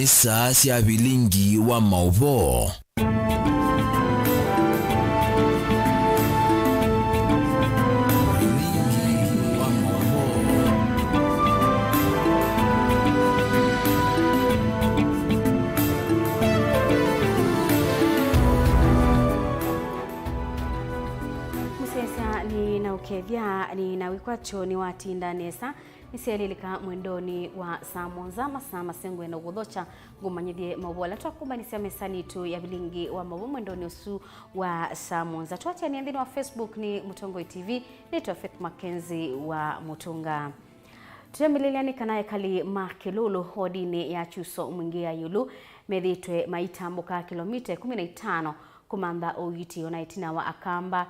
kanisa cia Vilingi wa Mauvoo. Kevya ni na wikwacho ni watinda nesa nisialilika mwendoni wa samonza masaa masengwe na uguthocha ngumanyithie mawala twakumbanisia mesani tu ya Vilingi wa Mauvoo mwendoni usu wa samonza twatia ni ndini wa Facebook ni Mutongoi TV nitwa MAKENZI wa Mutunga. Tuemililiani kanaye kali makilulu hodini ya chuso mwingia yulu medhitwe maitambuka kilomita 15 kumamba uyiti onaitina wa akamba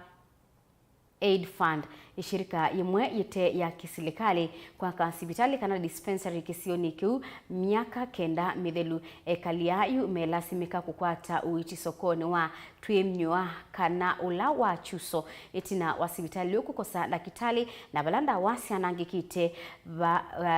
Aid Fund ishirika yimwe yete ya kisilikali kwa kasibitali kana dispensary kisioni kiu miaka kenda mithelu ekaliayu melasimika kukwata uichi sokoni wa twemnywa kana ula wa chuso etina wasibitali yokukosa dakitali na balanda wasianangikite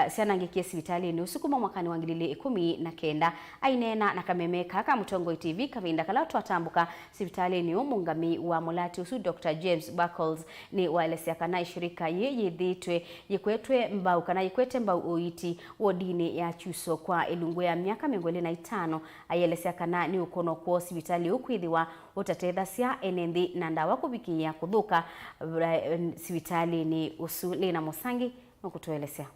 sianangikie sibitali ni usukuma mwakani wa 2019 ainena na kamemeka kama Mutongoi TV kavinda kala twatambuka sibitali ni umungami wa mulati usu Dr. James Buckles ni waelesea kana ishirika yithitwe yikwetwe mbau kana yikwete mbau uiti wodini ya chuso kwa ilungu ya miaka 25 ayelesea kana ni ukono kwa sibitali ukwithiwa utatedha cia enendi na ndawa kubikia kuthuka sibitali ni usuli na musangi nukutuelesea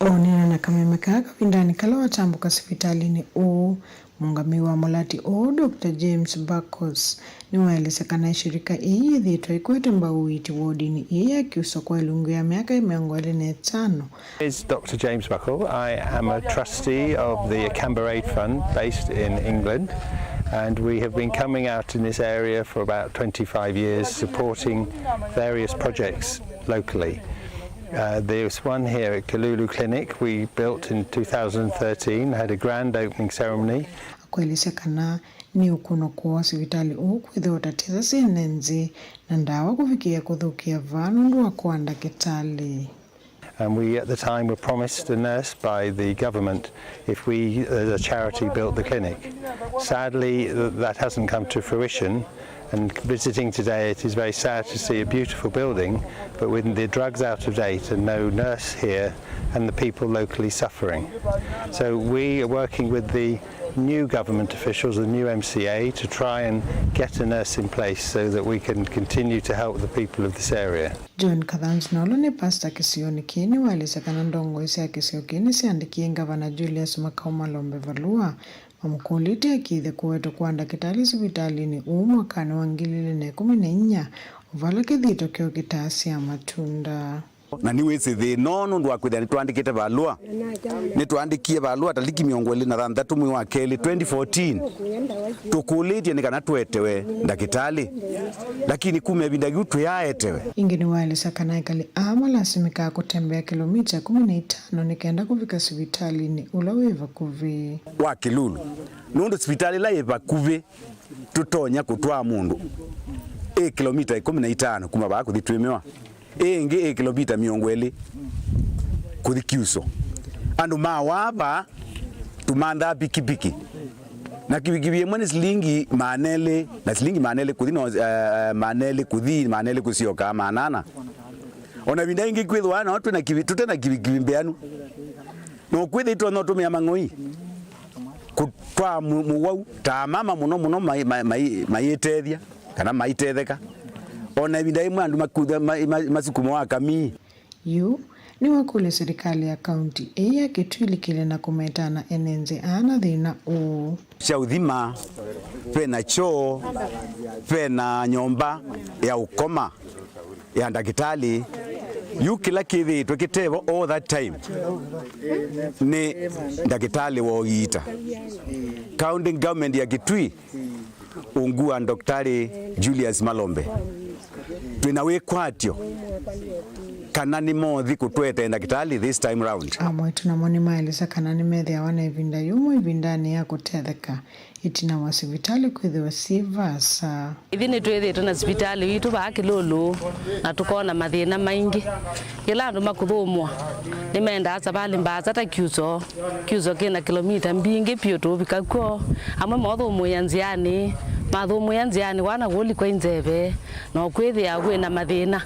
onena na kamemeka kavindani kala watambuka sibitali ni mungami wa mulati Dr. James Buckles ni waeleza kana shirika yithitwe ikwete mbau iti wodini ya kiuso kwa ilungu ya miaka 25. Is Dr. James Buckles. I am a trustee of the Aid Fund based in England, and we have been coming out in this area for about 25 years supporting various projects locally. There's one here at Kalulu Clinic we built in 2013, had a grand opening ceremony. Kueleza kana ni ukuno kwa sibitali kwithe utateza sinenzi na ndawa kufikia kuthukia vanu ndu wa kwanda kitali. And we at the time were promised a nurse by the government if we as a charity built the clinic. Sadly that hasn't come to fruition, and visiting today it is very sad to see a beautiful building but with the drugs out of date and no nurse here and the people locally suffering. So we are working with the new government officials, the new MCA, to try and get a nurse in place so that we can continue to help the people of this area. John Kadhan's nolo ni pasta kisioni kini waeleza kana ndongo isi ya kisio kini siandikie Gavana Julius Makau Malombe Valua mamukuliti akithe kuwetu kwanda kitali sibitali ni mwakani wa 2014 uvala kithito kio kitasi ya matunda. Na niwezi thino nundu wakwithia nitwandikite valua nitwandikie valua taliki 23 mwezi wa keli 2014 tukulitie nikana twetewe ndakitali lakini kumevinda gitu yaetewe ingini waeleza kana ikali lasimika kutembea kilomita 15 nikaenda kufika sibitali ni ulaweva kuvi wa Kilulu nundu sibitali la eva kuvi tutonya kutwa mundu kilomita 15 kuma ba kuthitwemewa ingi kilomita 20 kuthikiuso andu mawaba tumanda pikipiki na kibigibie mwene silingi manele na silingi manele kuthino manele kuthi manele kusioka manana ona binda ingi kwithwa na watu na kibitute na kibigimbeanu no kwithitwa no tumia mangoi kutwa muwau ta mama muno maitethia kana maitetheka ona binda imwe andu makutha masukumo wa kami ni wakule serikali ya kaunti ya Kitui kile na kumetana enenze ana thina cia uthima pena choo pena nyomba ya ukoma ya ndagitali kila kithi twikitevo all that time ni ndagitali woita county government ya Kitui ungua Dr. Julius Malombe twina wekwatio kana ni mothi kutwete ndagitari this time round. Amwe tunamoni maeleza kana ni methi awana ivinda yumu ivindani ya kutetheka itina wa sivitali kwithiwa sivasa. Ithini twithite na sivitali witu ba kilulu na tukona mathina maingi ila andu makuthumwa nimenda asa bali mbaza ta kiuso kina kilomita mbingi pio tubika ko amwe mothumu ya nziani mathumu ya nziani wana guli kwa inzeve no kwithia gwe na mathina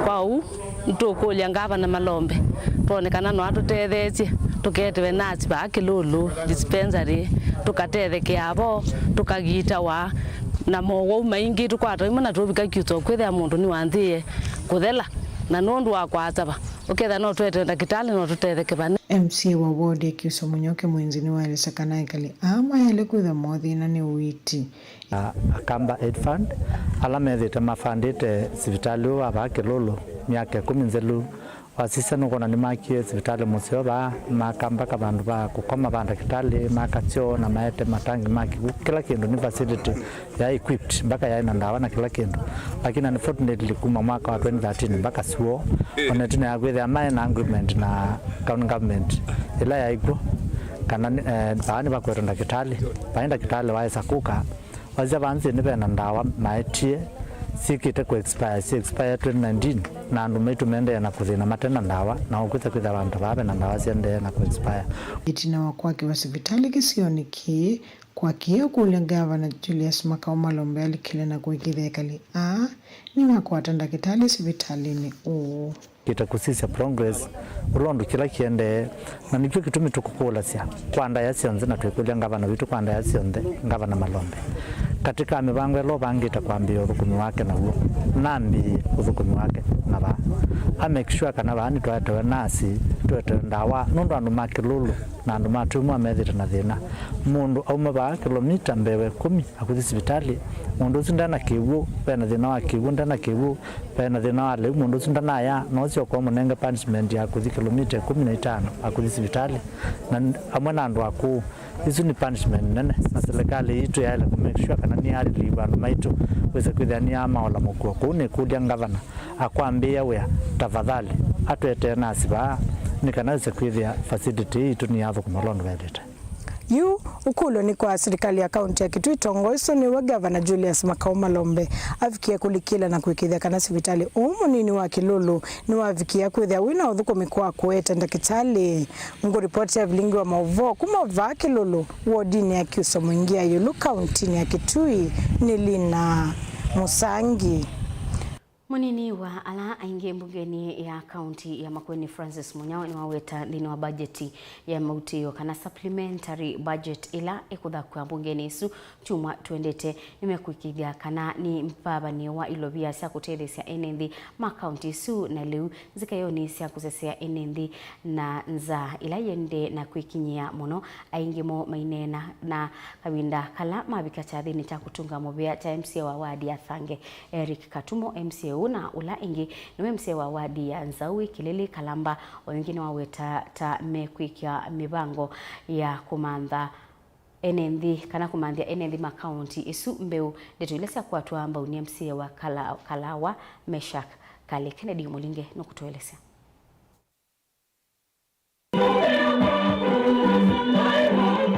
kwau ntukulia ngava na malombe tuonekana no atutethetie tuketewe nasi ba kilulu dispensary tukatetheke abo tukagita wa na Mauvoo maingi tukwata imana tubika kiuso kwithia mundu ni wanthie kuthela na nondu wa kwataba uketha no twete ndakitali no tutetheke bane. MC wa ward Kiuso Munyoke mwenzini wa Elisakana ikali ama yale kwitha mothi na ni uiti akamba aid fund ala methite mafandite sivitali wa ba kilulu miaka 10 nzelu wasisa no kona ni makie sivitali musio ba makamba ka bandu ba kukoma banda kitali makatio na maete matangi maki kila kindu ni facility ya equipped mpaka ya ina ndawa na kila kindu lakini unfortunately kuma mwaka wa 2013 mpaka suo onetina ya gwethe amae na agreement na county government ila ya igro kana baani bakweta ndakitali baenda kitali waisa kuka wazia banzi ni bena ndawa maetie sikite ku expire 2019 na andu maitu mende na kuthina matena ndawa na ukutha kwitha abantu babe na ndawa ciende na ku expire itina wa kwake wa sivitali kisioni ki kwa kio kule Gavana Julius Makao Malombe alikile na kuikithekali ni wakwata ndakitali sivitalini kita kusisya progress ulondo kila kiende na nikyo kitumi tukukula sia kwanda yasionze na twekulia Gavana witu kwanda yasionze Gavana Malombe katika mibango elo bangita kwambia uthukumi wake na huo nambi uthukumi wake na ba make sure kana bani twatoe nasi twete ndawa nundu andu makilulu na andu matumwa methite na thina mundu auma ba kilomita mbewe 10 akuthi sivitali mundu sindana kiwu pena thina wa kiwu ndana kiwu pena thina wa leu mundu sindana ya no cio kwa munenge punishment ya kuthi kilomita 15 akuthi sivitali na amwe na andu aku isu ni punishment nene na serikali itu ya ile make sure kana ni hali libandu maitu wese kwithani ama ola mukuo kune kudia Gavana akwambia we tafadhali atwete nasi ba nikanaweza kwithia facility itu ni yathu kumalondo wedete yu ukulo ni kwa serikali ya kaunti ya Kitui tongoiso ni wa Gavana Julius Makao Malombe afikia kulikila na kuikithia kana sivitali umunini wa kilulu ni wafikia kwithia wina uthukumi kwa kueta ndakitali ngo report ya Vilingi wa Mauvoo kuma va kilulu wodini ya Kiuso Mwingia yulu kaunti ya Kitui ni Lina Musangi. Munini wa ala aingi mbungeni ya kaunti ya Makueni Francis Munyao ni waweta lini wa budgeti ya mautio kana supplementary budget ila ikutha kwa mbungeni isu chuma tuendete nimekuikidia kana ni mpabani wa ilobia sia kutethesia enendi makaunti isu na leu zikayoni sia kusesea enendi na nza ila yende na kuikinyia muno aingimo mainena na kawinda kala mabika chathini cha kutunga mobea cha MCA wa wadi ya Thange Eric Katumo MCA na ula ingi niwe mse wa wadi ya Nzaui Kilili Kalamba wengine waweta ta mekwikia mibango ya kumandha enendi kana kumandhia enendi makaunti isu mbeu ndeto ilesa kwa tuamba uni mse wa Kalawa Meshak Kale Kennedy Mulinge nukutuelesea.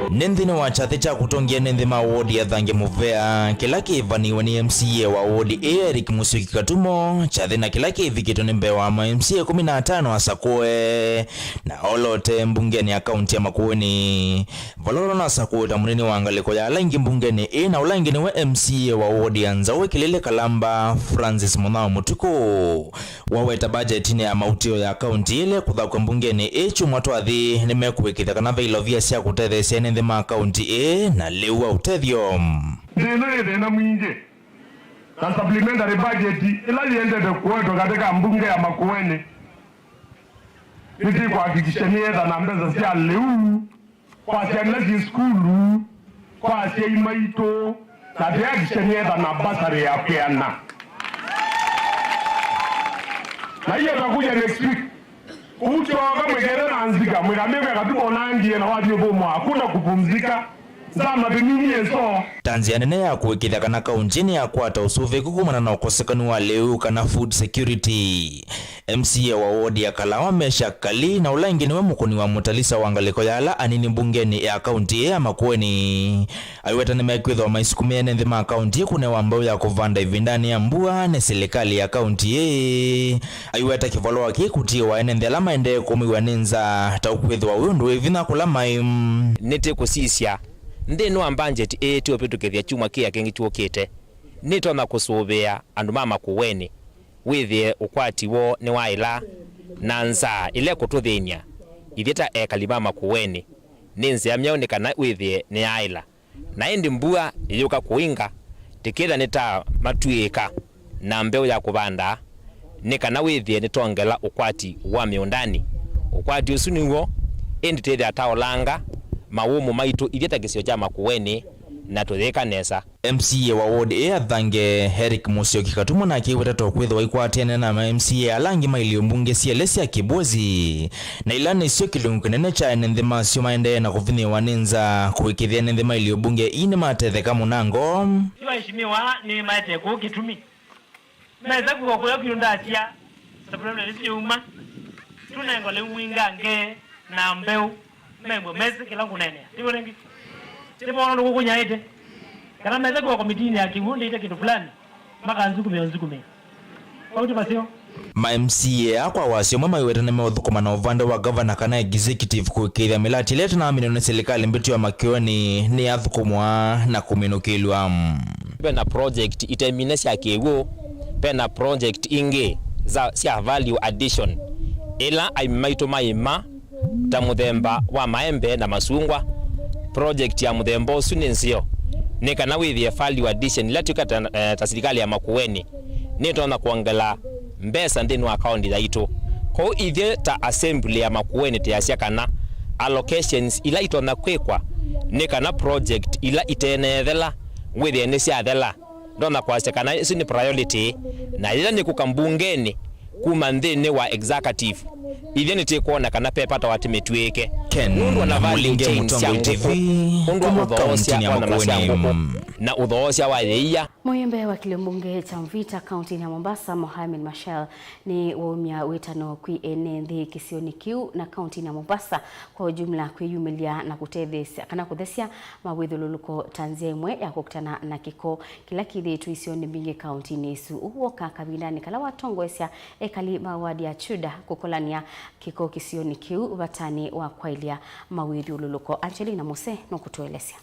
Nendhine wa chathi cha kutongia nendhi mawodi ya Thange Muvea kila kivaniwa ni MCA wa wodi Eric Musuki Katumo chathi na kila kivikito nimbewa ma MCA 15 asakue na olote mbungeni ya kaunti ya Makueni valoro na asakue tamunini wangaliko ya alangi mbungeni na ulangi ni wa MCA wa wodi ya Nzaui Kilili Kalamba Francis Munao Mutuku waweta budgetini ya mautio ya kaunti ile kutha kwa mbungeni chumwatwathi nimekuwekitha kana vailovia sia kutethesia nendhi makaunti na lewa utethio na mwingi ka supplementary budget ila liendete kuweto katika mbunge ya Makueni niti kuhakikisha niedha na mbeza sia leu kwa sia nasi skulu kwa sia imaito na kuhakikisha niedha na basari ya peana na hiyo takuja next week ucho kama gerena anzika mwiramebe katuko nangi na wadi bomo hakuna kupumzika zama biningi so Tanzia nene ya kuwekithia kana kaunjini ya kwata usuvi kukumana na ukosekanu wa leu kana food security. MCA wa wodi ya Kalawa Mesha Kali na ulangi niwe mukuni wa mutalisa wangaliko yala anini mbungeni ya kaunti ya Makueni. Ayuweta ni mekwitho wa maisukumia nendhi ma kaunti kune wambao ya kuvanda ivindani ya mbua ne serikali ya kaunti ye. Ayuweta kivoloa kikuti wa nendhi alama ende kumiwa ninza taukwitho wa uyundu ivina kulama nite kusisya ndeno ambanjet etio petukethia chuma kia kengi tuokete nito na kusubea andu mama kuweni withie ukwati wo ni waila nanza ile kututhinia ithita ekalibama kuweni ninzi amyaonekana withie ni aila na indi mbua iyuka kuinga tikira nita matuika na mbeu ya kubanda nikana withie nitongela ukwati wa miundani ukwati usuniwo indi tethia taolanga mawumu maitu ithita kisio cha Makueni na tuthika nesa. MCA wa ward A Thange Eric Musyoki katumo na kiweta tokwitho ikwatene na MCA alangi mailio mbunge CLS ya Kibwezi na ilani sio kilungu nene cha nende masio maende na kuvinia waninza kuikithia nende mailio bunge ine matetheka munango heshimiwa ni maete ko kitumi meza kwa kwa kuyundatia sababu ni uma tunengole mwingange na mbeu membo mezi kila kunene ndivyo nengi ndipo wana kukunya ite kana meza kwa komitini ya kivundi ite kitu fulani mpaka nzukume kwa basio ma MCA kwa wasio mama iweta na meothukuma na uvanda wa governor kana executive kuikithia milati leta na amino na serikali mbitu ya Makueni ni athukumwa na kuminukilwa pena project iteminesi ya kiego pena project inge za sia value addition ila aimaito maima ta muthemba wa maembe na masungwa project ya muthemba usunensio nikana withie value addition latuka ta serikali ya Makueni nitona kuongela mbesa ndini wa account thaitu ko ithie ta assembly ya Makueni tiasia kana allocations ila itona kwekwa nikana project ila itenethela withie ni cia thela ndona kwasia kana isi ni priority na ila ni kukambungeni kuma ndini wa executive ithie ni tikuona kana pepa ta watimetweke nundu na value chain cia TV kuma kaunti ya Makueni na udhoosya wa yeia. Muyembe wa kilombunge cha Mvita kaunti ya Mombasa Mohamed Mashal ni waumia wetano kwi enenthi kisioni kiu na kaunti ya Mombasa kwa ujumla kwiyumilia na kutethesia kana kuthesia mawithululuko Tanzia imwe ya kukutana na kiko kila kithitu isioni bingi kaunti nisu uhuoka kabindani kala watongwesya ekali mawadi ya chuda kukolania kiko kisioni kiu batani wa kwailia mawithululuko. Angelina Mose no kutuelesya.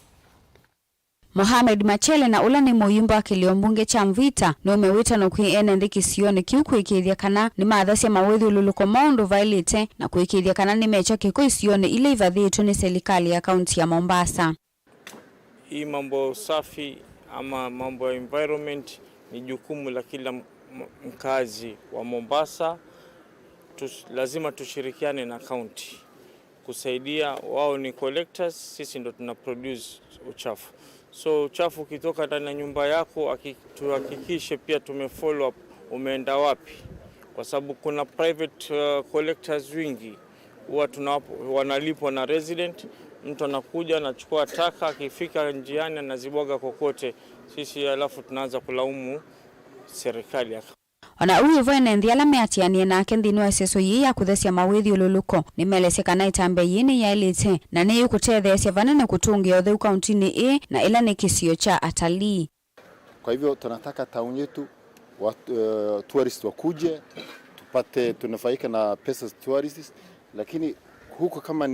Mohamed Machele na ula ni muyumba kiliombunge cha Mvita no mewita no kwienenthi kisioni kiu kuikithia kana ni mathasya mawithululuko maundu vailite na kuikithia kana ni mecha kiko isioni ile ivadhitu ni serikali ya kaunti ya Mombasa. Hii mambo safi ama mambo ya environment ni jukumu la kila mkazi wa Mombasa. Lazima tushirikiane na kaunti kusaidia, wao ni collectors, sisi ndo tuna produce uchafu. So uchafu ukitoka ndani ya nyumba yako tuhakikishe pia tumefollow up umeenda wapi, kwa sababu kuna private collectors wingi huwa wanalipwa na resident. Mtu anakuja anachukua taka, akifika njiani anazibwaga kokote, sisi alafu tunaanza kulaumu serikali. Ona uyu voenenthi ala meatianie nake nthini wa seso yi ya kuthesia mawithululuko ni melesya kana itambe yini ya elite na ni yukutetheesya vanene kutungia utheu kauntini i na ila ni kisio cha atalii. Kwa hivyo tunataka tauni yetu tourists wakuje tupate tunafaika na pesa za tourists, lakini huko kama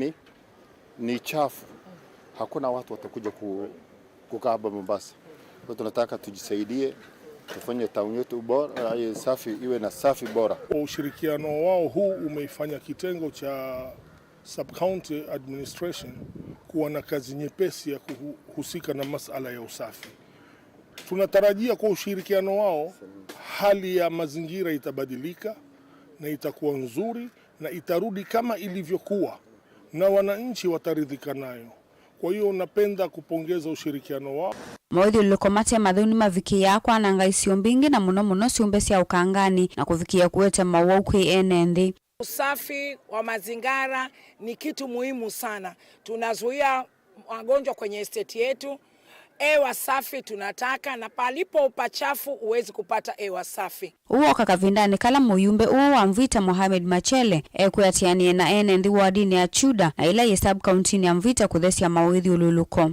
ni chafu hakuna watu watakuja kukaa hapa Mombasa. Kwa tunataka tujisaidie tufanye tauni yetu bora safi, iwe na safi bora. Ushirikiano wao huu umeifanya kitengo cha sub-county administration kuwa na kazi nyepesi ya kuhusika na masala ya usafi. Tunatarajia kwa ushirikiano wao hali ya mazingira itabadilika na itakuwa nzuri na itarudi kama ilivyokuwa na wananchi wataridhika nayo. Kwa hiyo napenda kupongeza ushirikiano wao. Mawithululuko mate mathuni maviki yakwa na ngaisio mbingi na muno siumbe cia ukangani na kuvikia kuete Mauvoo kwienenthi. Usafi wa mazingira ni kitu muhimu sana. Tunazuia wagonjwa kwenye estate yetu. Hewa safi tunataka, na palipo upachafu uwezi kupata hewa safi. Uwo kakavindani kala muyumbe uwo wa Mvita Mohamed Machele kuyatianie na ene ndi wadini ya Chuda na ila sub county ya Mvita kuthesia mawithi ululuko.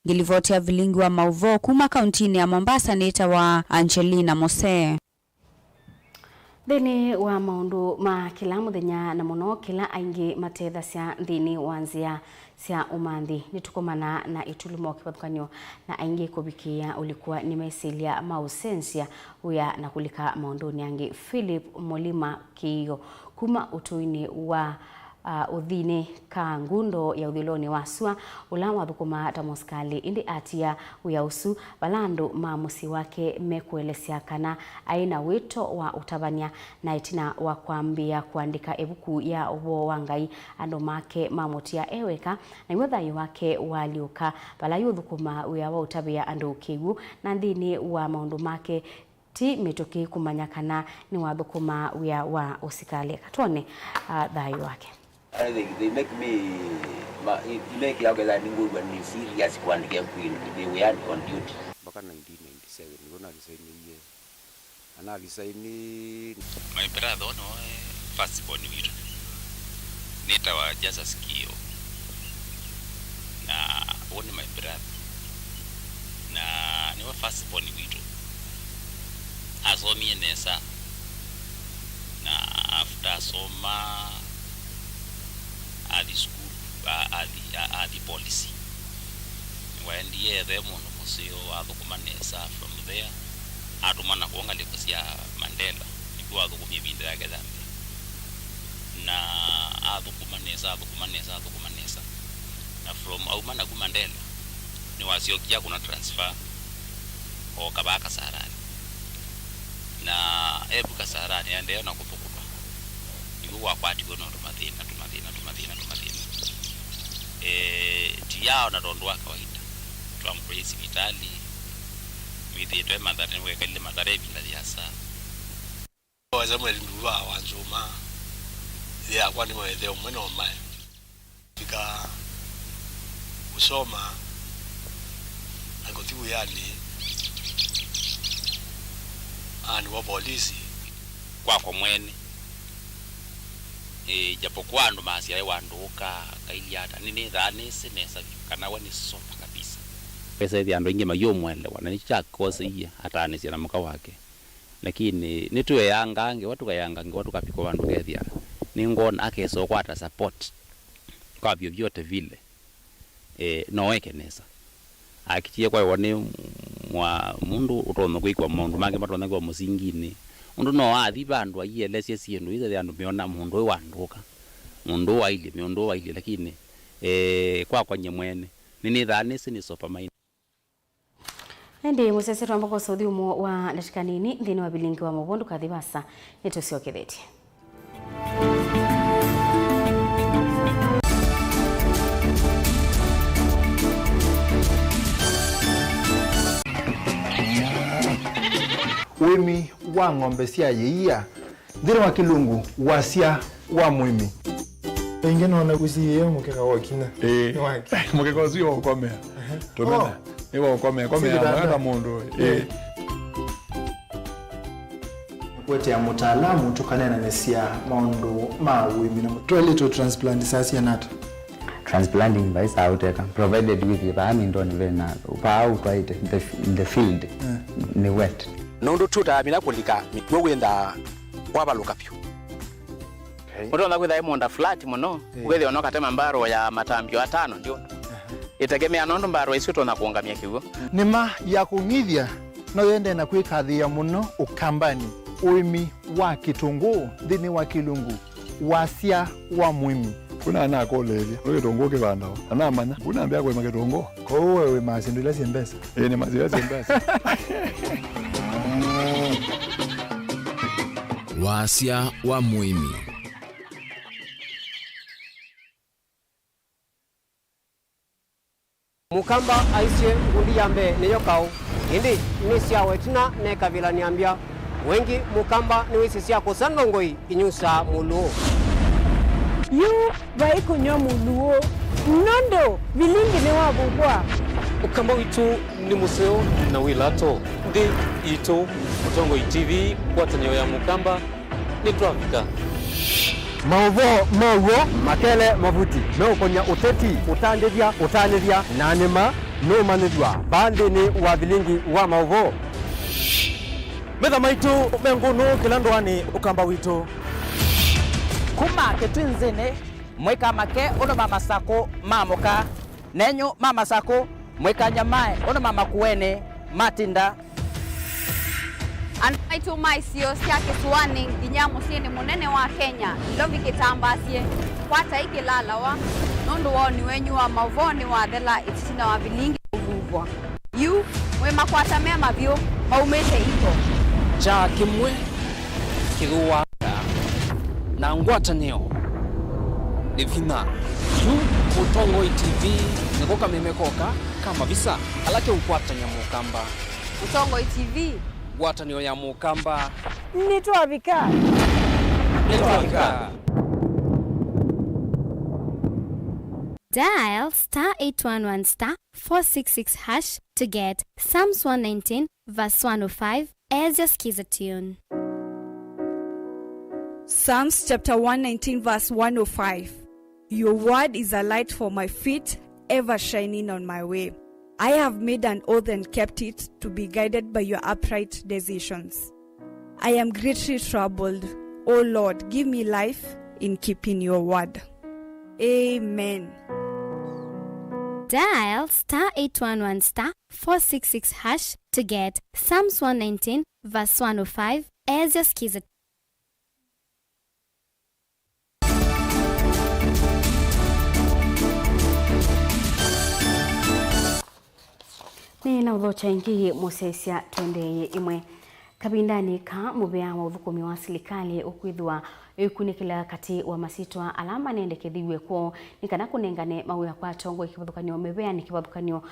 Ngilivotia Vilingi wa Mauvoo kuma kauntini ya Mombasa nita wa Angelina Mose. Thini wa maundu ma kila muthenya na muno kila aingi matetha cia thini wanzia cia umanthi nitukomana na itulumo kipathukanio na aingi kubikia ulikuwa nimesilia mausensia uya na kulika maunduni yangi Philip Molima Kiyo kuma utuini wa uthini ka ngundo ya uthiloni wasua ula wathukuma tamoskali indi atia uyausu balandu maamusi wake mekuelesea kana aina wito wa utabania na itina wa kuambia kuandika ebuku ya uwo wangai ando make mamutia eweka na iwethayi wake waliuka bala yuthukuma uya wa utabia ando ukigu na thini wa maundu make ti mituki kumanyakana ni wathukuma uya wa usikali katone thayi wake. They make me make like that ningu when you serious kuandika kwini they were on duty mpaka 1997 nilikuwa nalisaini analisaini my brother no first born witu nita wa jaza sikio na one my brother na ni wa first born witu azomie nesa na after soma at the school at the policy when the mono museo adukumanesa from there atumana kuonga likosia Mandela ikiwa adukumie binda yake dhambi na adukumanesa na from aumana ku Mandela ni wasiokia kuna transfer o kabaka Sarani na ebuka Sarani ande na kupukupa iwo wakwati gono tumathina tiyao na rondoa kawaida tuamkwe hospitali mithi twe madhare wekele madhare binda yasa wazamwe nduwa wanzuma ya kwani mwetheo mweno mai fika usoma angotibu yani ani wa polisi kwa mwene japokuwa ndo masia wanduka kaili hata nini dhani sinesa kana wani sopa kabisa pesa hizi ando inge mayomwele wananicha kosi hata anisia na mka wake lakini nitwe yangange watu kayangange watu kapiko wandu gethia ningona akeso kwata support kwa vyovyote vile noeke nesa akitie kwa wone mwa mundu utome kuikwa mundu mange matona kwa musingini mundu no athi bandu aielesia siendo ile andu miona mundu wanduka mundu waile lakini kwa nyemwene nini dhani sini sopa maini ndi musesero ambako saudi umo wa latikanini thini wa Vilingi wa Mauvoo kathibasa nitusioketheti wimi wa ng'ombe cia yeia thiri wa kilungu wasia wa mwimi inge nona kusiye mukeka wakina mukeka usio ukomea tumena ewa ukomea mwana mundu kwete ya mutaalamu tukanena nesia maundu ma wimi na toilet transplant sasa nata transplanting by sauteka provided with the ndoni vena upa out right in the field ni wet nondo tuta mina kulika mitwe wenda wabaluka pyo Utonda kwitha imonda flat muno ugethi onoka tema mbaro ya matambio 5 ndio itegemea nondo mbaro icio tona kuongamia kiugo nima ya kungithia no yende na kwikathia muno ukambani uimi wa kitunguu thini wa kilungu wasia wa mwimi kuna ana kolelia wewe tongo ke banda ana manya kuna ambia kwa maketongo kwa wewe mazindula simbesa ni mazindula simbesa wasia wa mwimi mukamba aisye ngundi yambe neyo kau indi nisya wetina ne kabila niambia wengi mukamba ni wisisya kusandongoi inyusa mulu yu vaikunyo muluo nondo Vilingi ne wabugwa ukamba witu ni museo na wilato ndi ito Utongo TV kwatanyo ya mukamba ni Trafika Mauvoo makele mavuti no konya uteti utandithia nanima no manithwa bandini wa Vilingi wa Mauvoo metha maitu mengunu kilandwani ukamba witu kuma ketwinzene mweka make ono mama sako mamoka nenyo mama sako mweka nyamae ono mama kuene matinda Anaitu maisio siya kisuwani Ginyamu sieni munene wa Kenya Lovi kitambasie Kwata iki lalawa Nundu woni wenyu wa Mauvoo ni wathela Itisina wa Vilingi uvuvwa Yu mwema kwata mema vyo Maumete ito cha kimwe kiruwaka na ngwatanio Livina yu Utongo TV nikoka memekoka kama visa alake ukwatanya mukamba Utongo TV Watanio ya mukamba ni Trafika Dial *811*466# to get Psalms 119 verse 105 as your skiza tune. Psalms chapter 119 verse 105. Your word is a light for my feet, ever shining on my way. I have made an oath and kept it to be guided by your upright decisions. I am greatly troubled. O Lord, give me life in keeping your word. Amen. Dial *811*466# to get Psalms 119 verse 105 as your skiza. Ni na udhocha ingi musesia twende imwe kabindani ka mubea wa uthukumi wa serikali ukwithwa ikunikila kati wa masitwa alama nendekethigwe ko nikana kunengane mawia kwa tongo ikibuthukanio mebea ni kibuthukanio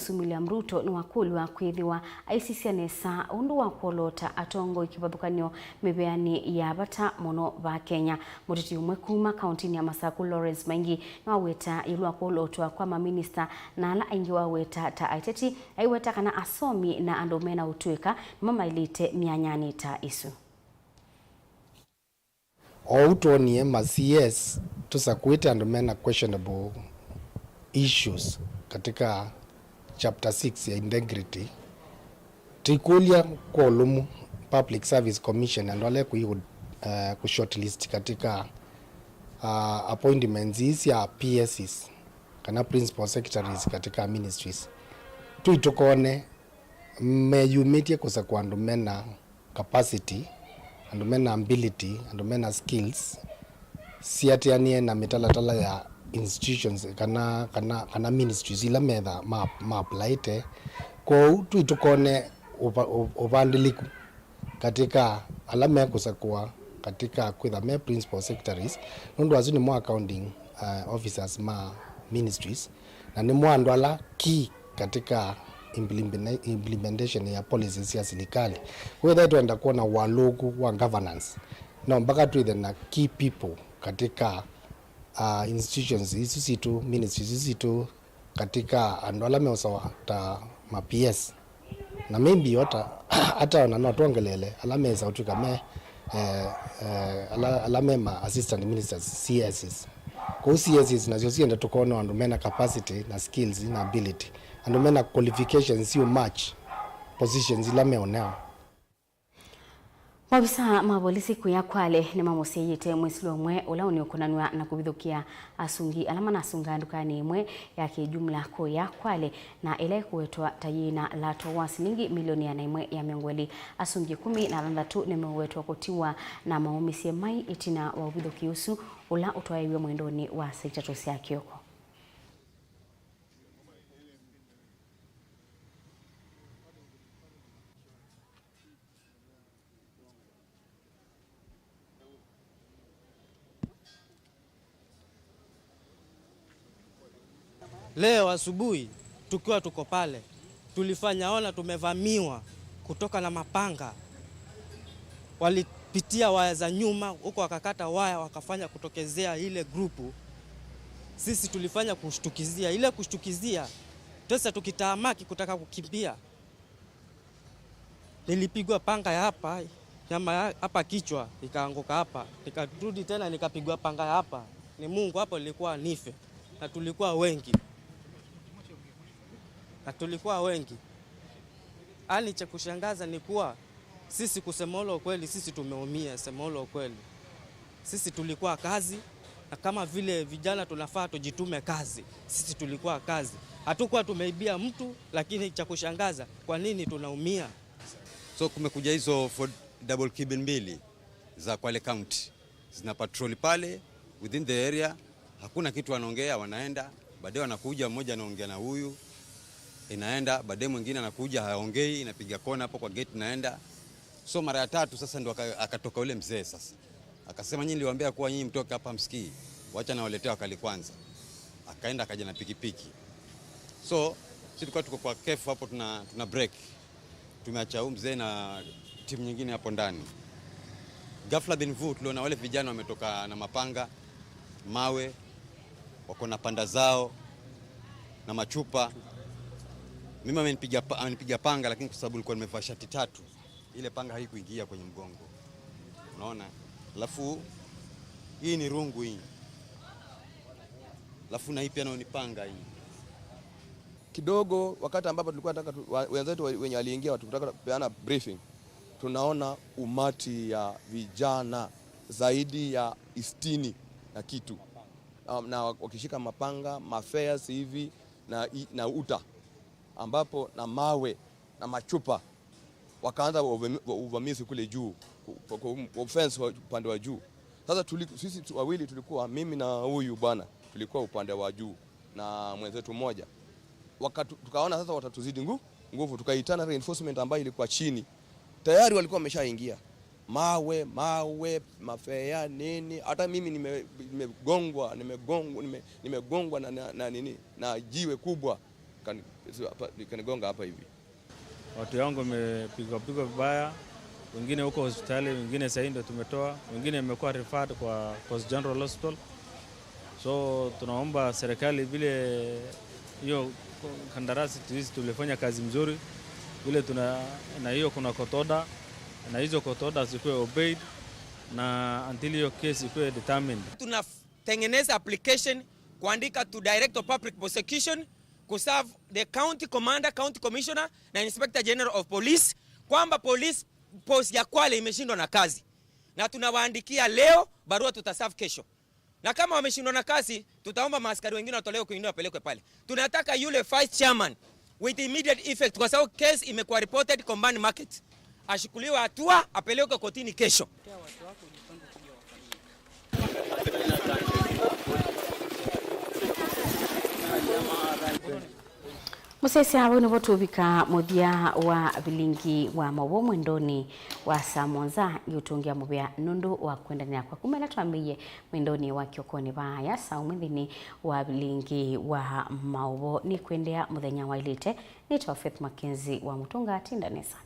William Ruto ni wakulwa kwithiwa ICCNesa undu wa kolota atongo ikibuthukanio mebea ni ya bata mono ba Kenya mutiti umwe kuma county ya Masaku Lawrence Maingi na weta ilwa kolotwa kwa maminista na ala ingi wa weta ta aiteti aiweta kana asomi na andomena utweka mama ilite mianyani ta isu Outoni CS tusakuite and mena questionable issues katika chapter 6 ya integrity tikulia kwa ulumu Public Service Commission and wale ku shortlist katika appointments hizi ya PSs kana principal secretaries katika ministries tuitukone meyumitie kusa kwa andumena capacity andumena ability andumena skills siatianie na mitalatala ya institutions kana ministries ila metha ma applyte kwa tuitukone ubandiliku katika alame kusakua katika kwitha me principal secretaries nundu azuni mo accounting officers ma ministries na ni mwandu ala key katika implementation ya policies ya serikali whether tuenda kuona walugu wa governance na mpaka tuithe na key people katika institutions hizi tu ministries hizi tu katika andwala meosawa ta ma PS na maybe hata na tuongelele alame za utuka me alame ma assistant ministers CSs kwa CSs na ziosienda tukoona andumena capacity na skills na ability andumena qualifications you match positions ila meoneo. Mabisa mabolisi kuya Kwale ni mamoseyete mwisilo mwe ulauni ukonanwa na kubithukia asungi alama na asunga ndukani mwe yake jumla kuya Kwale na ile kuwetwa tayina lato wa silingi milioni ya naimwe ya miongweli asungi 13 nimewetwa kutiwa na maumisi mai itina wa ubithuki usu ula utwaiwe mwendoni wa sekta tosi ya Kioko. Leo asubuhi tukiwa tuko pale tulifanya ona tumevamiwa kutoka na mapanga wakapitia waya za nyuma huko, wakakata waya, wakafanya kutokezea ile grupu. Sisi tulifanya kushtukizia, ile kushtukizia sasa tukitamaki kutaka kukimbia, nilipigwa panga ya hapa, nyama hapa kichwa ikaanguka hapa, nikarudi tena nikapigwa panga ya hapa. Ni Mungu hapo nilikuwa nife, na tulikuwa wengi. Hali cha kushangaza ni kuwa sisi, kusema ule ukweli, sisi tumeumia. Sema ule ukweli, sisi tulikuwa kazi, na kama vile vijana tunafaa tujitume kazi. Sisi tulikuwa kazi, hatukuwa tumeibia mtu, lakini cha kushangaza, kwa nini tunaumia? So kumekuja hizo for double cabin mbili za Kwale County, zina patrol pale within the area, hakuna kitu wanaongea, wanaenda baadaye wanakuja, mmoja anaongea na huyu, inaenda baadaye mwingine anakuja haongei, inapiga kona hapo kwa gate, naenda. So mara ya tatu sasa ndo akatoka ule mzee sasa, akasema nyinyi niliwaambia kuwa nyinyi mtoke hapa msikii, wacha na waletea wakali kwanza. Akaenda akaja na pikipiki. So sisi tulikuwa tuko kwa kefu hapo, tuna break, tumeacha mzee na timu nyingine hapo ndani. Ghafla bin vu tuliona wale vijana wametoka na mapanga, mawe, wako na panda zao na machupa. Mimi amenipiga panga, lakini kwa sababu nilikuwa nimevaa shati tatu, ile panga haikuingia kwenye mgongo. Unaona? Alafu hii ni rungu hii. Alafu na hii pia ni panga hii. Kidogo wakati ambapo tulikuwa tunataka wenzetu wenye waliingia tunataka kupeana briefing, tunaona umati ya vijana zaidi ya 60 na kitu, na wakishika mapanga, mafairs hivi na uta, ambapo na mawe na machupa, wakaanza uvamizi kule juu kwa fence upande wa juu. Sasa sisi wawili tulikuwa, mimi na huyu bwana tulikuwa upande wa juu na mwenzetu mmoja. Tukaona sasa watatuzidi nguvu, tukaitana reinforcement ambayo ilikuwa chini. Tayari walikuwa wameshaingia. Mawe, mafea nini, hata mimi nimegongwa na nini, na jiwe kubwa kanigonga hapa hivi. Watu wangu wamepigwa vibaya, wengine huko hospitali, wengine sasa ndio tumetoa, wengine wamekuwa referred kwa Coast General Hospital. So tunaomba serikali vile hiyo kandarasi tulifanya kazi mzuri, vile na hiyo kuna kotoda, na hizo kotoda zikuwe obeyed, na until hiyo case ikuwe determined. Tunatengeneza application kuandika to Director of Public Prosecution, kuserve the county commander, county commissioner na inspector general of police kwamba police post ya Kwale imeshindwa na kazi, na tunawaandikia leo barua, tutaserve kesho. Na kama wameshindwa na kazi, tutaomba maaskari wengine watolewe kuinua pelekwe pale. Tunataka yule vice chairman with immediate effect, kwa sababu case imekuwa reported Kombani Market, ashukuliwa hatua, apelekwe kotini kesho. Musesi abo nibo tubika mudia wa Vilingi wa Mauvoo mwendoni wa Samonza yutungia mubya nundu wa kwendania kwa kumela twamiye mwendoni wa Kiokoni baya sa umithini wa Vilingi wa Mauvoo ni kwendea muthenya wa ilite ni Faith MAKENZI wa Mutunga Tindanesa.